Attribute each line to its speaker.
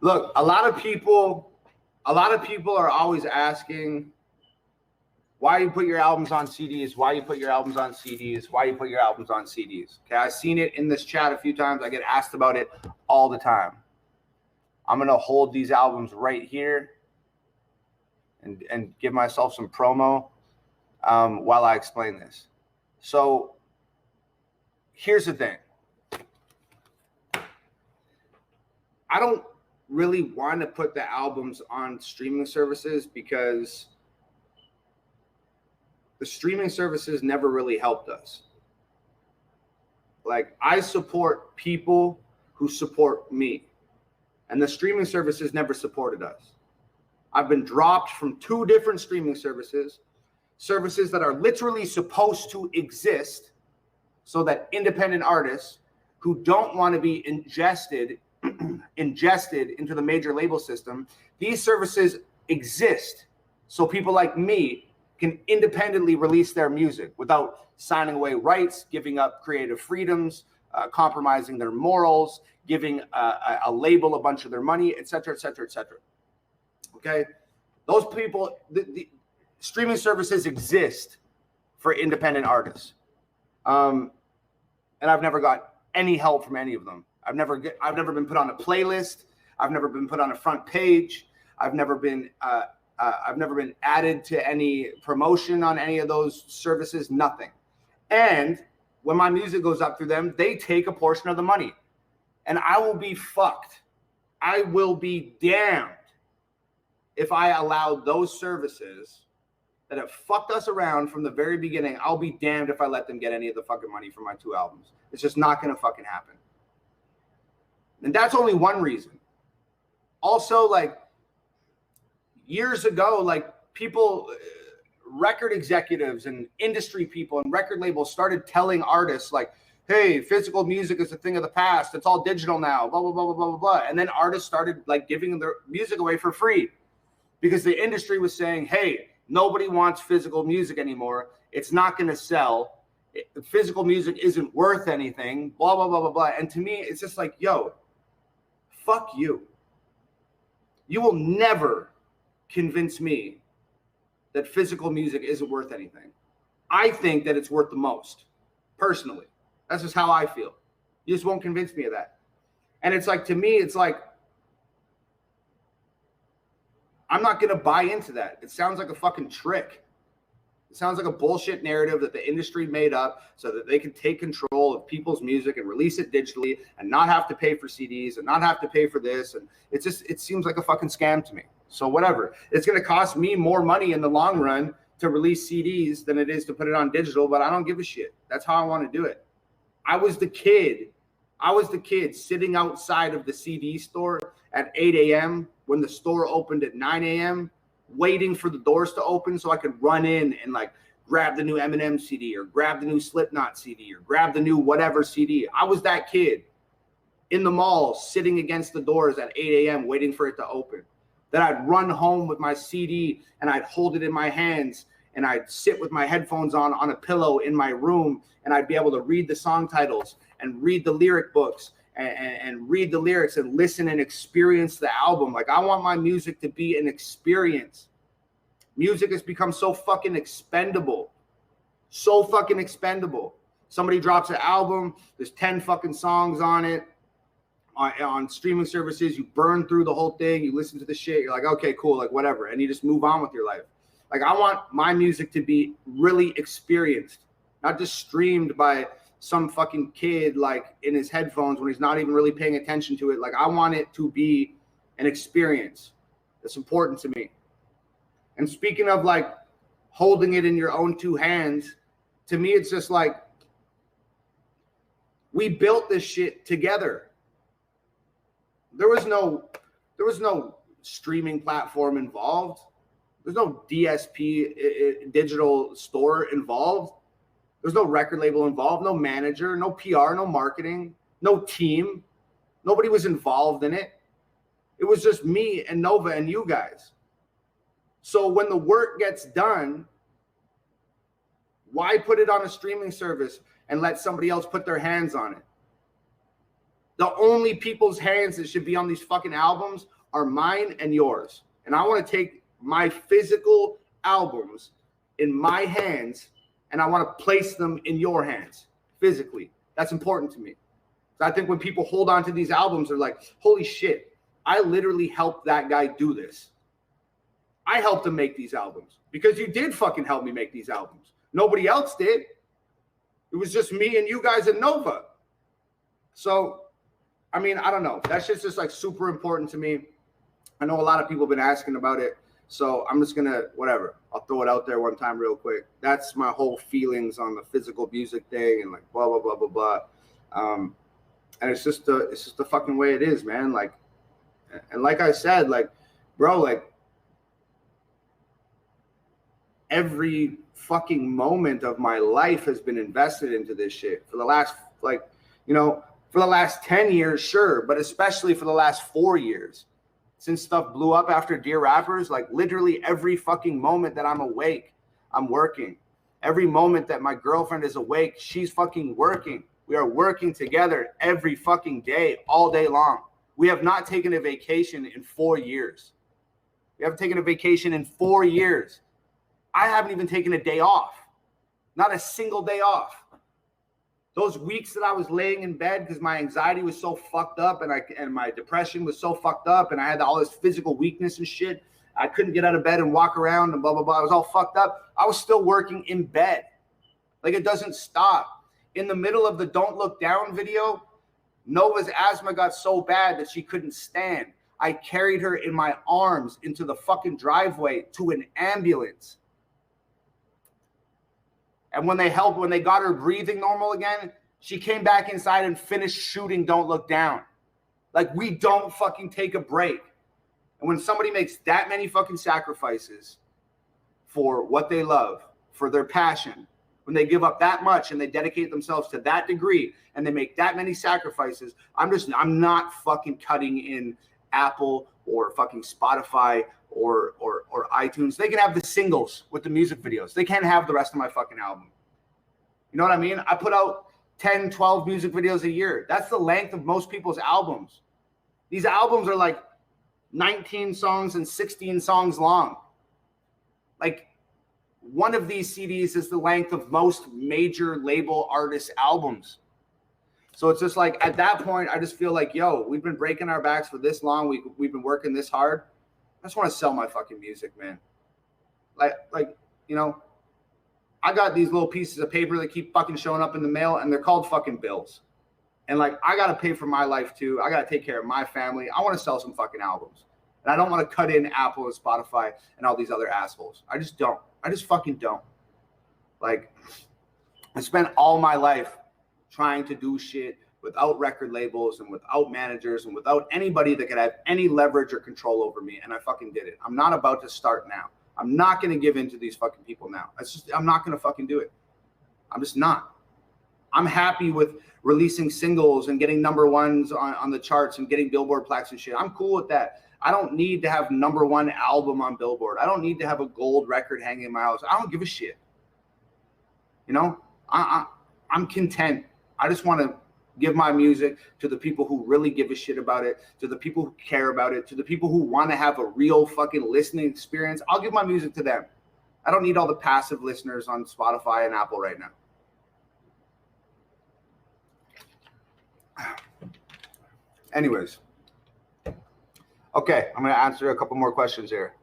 Speaker 1: Look, a lot of people are always asking, why you put your albums on CDs? Why you put your albums on CDs? Why you put your albums on CDs? Okay, I've seen it in this chat a few times. I get asked about it all the time. I'm going to hold these albums right here and give myself some promo while I explain this. So here's the thing. I don't really want to put the albums on streaming services because the streaming services never really helped us. Like, I support people who support me, and the streaming services never supported us. I've been dropped from 2 different streaming services that are literally supposed to exist so that independent artists who don't want to be ingested into the major label system, these services exist so people like me can independently release their music without signing away rights, giving up creative freedoms, compromising their morals, giving a label a bunch of their money, et cetera, et cetera, et cetera. Okay? Those people, the streaming services exist for independent artists. And I've never got any help from any of them. I've never been put on a playlist. I've never been put on a front page. I've never been added to any promotion on any of those services, nothing. And when my music goes up through them, they take a portion of the money. And I will be fucked. I will be damned if I allow those services that have fucked us around from the very beginning. I'll be damned if I let them get any of the fucking money from my 2 albums. It's just not going to fucking happen. And that's only one reason. Also, like, years ago, like, people, record executives and industry people and record labels started telling artists, like, hey, physical music is a thing of the past. It's all digital now, blah, blah, blah, blah, blah, blah, blah. And then artists started, like, giving their music away for free because the industry was saying, hey, nobody wants physical music anymore. It's not going to sell. Physical music isn't worth anything, blah, blah, blah, blah, blah. And to me, it's just like, yo, fuck you. You will never convince me that physical music isn't worth anything. I think that it's worth the most, personally. That's just how I feel. You just won't convince me of that. And it's like, to me, it's like, I'm not going to buy into that. It sounds like a fucking trick. It sounds like a bullshit narrative that the industry made up so that they can take control of people's music and release it digitally and not have to pay for CDs and not have to pay for this. And it's just, it seems like a fucking scam to me. So whatever. It's going to cost me more money in the long run to release CDs than it is to put it on digital, but I don't give a shit. That's how I want to do it. I was the kid sitting outside of the CD store at 8 a.m. when the store opened at 9 a.m., waiting for the doors to open so I could run in and, like, grab the new Eminem CD or grab the new Slipknot CD or grab the new whatever CD. I was that kid in the mall sitting against the doors at 8 a.m. waiting for it to open. Then I'd run home with my CD and I'd hold it in my hands and I'd sit with my headphones on a pillow in my room, and I'd be able to read the song titles and read the lyric books and read the lyrics and listen and experience the album. Like, I want my music to be an experience. Music has become so fucking expendable. So fucking expendable. Somebody drops an album, there's 10 fucking songs on it. On streaming services, you burn through the whole thing, you listen to the shit, you're like, okay, cool, like, whatever, and you just move on with your life. Like, I want my music to be really experienced, not just streamed by some fucking kid, like, in his headphones when he's not even really paying attention to it. Like, I want it to be an experience. It's important to me. And speaking of, like, holding it in your own 2 hands, to me, it's just like, we built this shit together. There was no streaming platform involved. There's no DSP, digital store involved. There's no record label involved, no manager, no PR, no marketing, no team. Nobody was involved in it. It was just me and Nova and you guys. So when the work gets done, why put it on a streaming service and let somebody else put their hands on it? The only people's hands that should be on these fucking albums are mine and yours. And I want to take my physical albums in my hands and I want to place them in your hands physically. That's important to me. So I think when people hold on to these albums, they're like, holy shit, I literally helped that guy do this. I helped him make these albums because you did fucking help me make these albums. Nobody else did. It was just me and you guys at Nova. So, I mean, I don't know. That shit's just like super important to me. I know a lot of people have been asking about it. So I'm just going to, whatever. I'll throw it out there one time real quick. That's my whole feelings on the physical music thing and like blah, blah, blah, blah, blah. And it's just the fucking way it is, man. Like, and like I said, like, bro, like every fucking moment of my life has been invested into this shit for the last, like, you know, for the last 10 years, sure. But especially for the last 4 years. Since stuff blew up after Dear Rappers, like literally every fucking moment that I'm awake, I'm working. Every moment that my girlfriend is awake, she's fucking working. We are working together every fucking day, all day long. We have not taken a vacation in 4 years. We haven't taken a vacation in 4 years. I haven't even taken a day off. Not a single day off. Those weeks that I was laying in bed because my anxiety was so fucked up and my depression was so fucked up and I had all this physical weakness and shit. I couldn't get out of bed and walk around and blah, blah, blah. I was all fucked up. I was still working in bed. Like it doesn't stop. In the middle of the Don't Look Down video, Nova's asthma got so bad that she couldn't stand. I carried her in my arms into the fucking driveway to an ambulance. And when they got her breathing normal again, she came back inside and finished shooting Don't Look Down. Like, we don't fucking take a break. And when somebody makes that many fucking sacrifices for what they love, for their passion, when they give up that much and they dedicate themselves to that degree and they make that many sacrifices, I'm not fucking cutting in Apple or fucking Spotify or iTunes. They can have the singles with the music videos. They can't have the rest of my fucking album. You know what I mean? I put out 10, 12 music videos a year. That's the length of most people's albums. These albums are like 19 songs and 16 songs long. Like one of these CDs is the length of most major label artists' albums. So it's just like at that point, I just feel like, yo, we've been breaking our backs for this long. We've been working this hard. I just want to sell my fucking music, man. Like, you know, I got these little pieces of paper that keep fucking showing up in the mail and they're called fucking bills. And like, I got to pay for my life too. I got to take care of my family. I want to sell some fucking albums. And I don't want to cut in Apple and Spotify and all these other assholes. I just don't. I just fucking don't. Like, I spent all my life trying to do shit without record labels and without managers and without anybody that could have any leverage or control over me. And I fucking did it. I'm not about to start now. I'm not going to give in to these fucking people now. I'm not going to fucking do it. I'm just not. I'm happy with releasing singles and getting number ones on the charts and getting Billboard plaques and shit. I'm cool with that. I don't need to have #1 album on Billboard. I don't need to have a gold record hanging in my house. I don't give a shit. You know, I'm content. I just want to give my music to the people who really give a shit about it, to the people who care about it, to the people who want to have a real fucking listening experience. I'll give my music to them. I don't need all the passive listeners on Spotify and Apple right now. Anyways. Okay, I'm going to answer a couple more questions here.